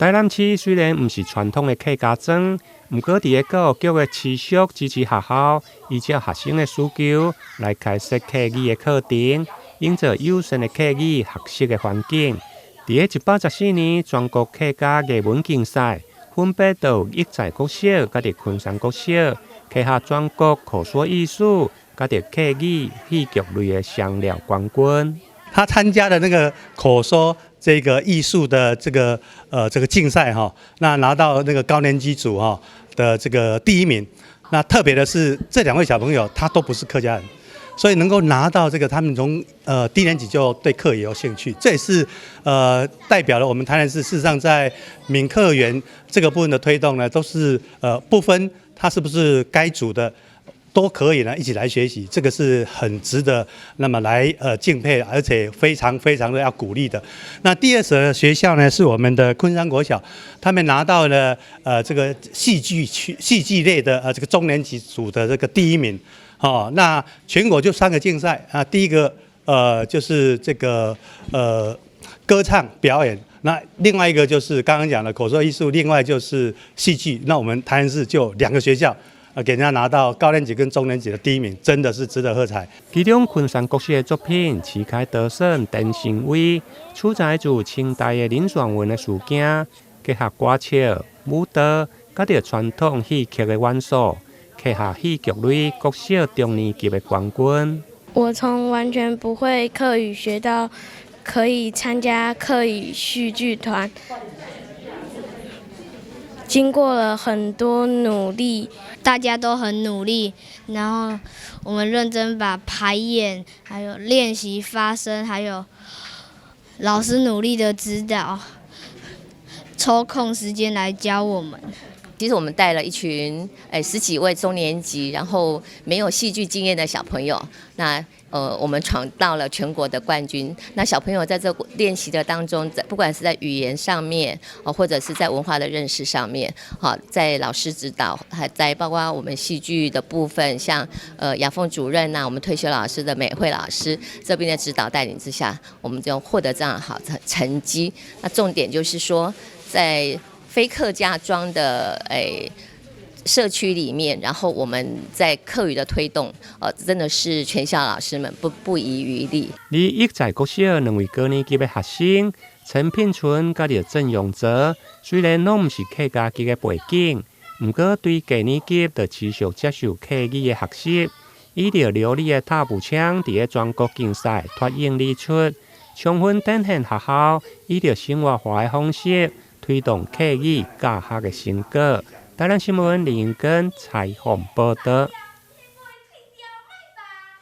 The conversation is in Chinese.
台南市雖然不是傳統的客家莊，不過佇個教育局的持續支持下校，依照學生的需求來開設客語的課程，營造友善的客語學習的環境。佇個114年全國客家藝文競賽，分別到億載國小、甲佇昆山國小，摕下全國口說藝術、甲佇客語戲劇類的雙料冠軍。他參加的那個口說這個藝術的這個競賽哈，那拿到那個高年級組哈的這個第1名。那特別的是這2位小朋友他都不是客家人，所以能夠拿到這個，他們從低年級就對客語有興趣，這也是代表了我們台南市事實上在閩客園這個部分的推動呢，都是不分他是不是該組的。都可以呢，一起來學習，這個是很值得那麼來敬佩，而且非常的要鼓勵的。那第2所的學校呢，是我們的昆山國小，他們拿到了這個戲劇類的這個中年級組的這個第1名。哦，那全國就3個競賽啊，第一個就是這個歌唱表演，那另外一個就是剛剛講的口說藝術，另外就是戲劇。那我們台南市就2個學校。給人家拿到高年級跟中年級的第1名，真的是值得喝彩。其中昆山國小的作品《旗開得勝登新位》，取材自清代的林爽文的事件，結合歌唱、舞蹈，加着傳統戲劇的元素，摕下戲劇類國小中年級的冠軍。我從完全不會客語學到可以參加客語戲劇團。經過了很多努力，大家都很努力，然後我們認真把排演，還有練習發聲，還有老師努力的指導，抽空時間來教我們。其實我們帶了一群10幾位中年級，然後沒有戲劇經驗的小朋友，那我們闖到了全國的冠軍。那小朋友在這練習的當中，不管是在語言上面，或者是在文化的認識上面，好，在老師指導，還在包括我們戲劇的部分，像雅鳳主任我們退休老師的美惠老師這邊的指導帶領之下，我們就獲得這樣好的成績。那重點就是說，在非客家莊的社區裡面，然後我們在客語的推動，真的是全校老師們不遺餘力。你億載國小2位高年級的學生陳品春甲着鄭永澤，雖然攏唔是客家籍的背景，不過對低年級就持續接受客語的學習，以着流利的踏步槍，佇個全國競賽脫穎而出，充分展現學校以着生活化的方式。推動客語教學的成果。台南新聞林英根採訪報道。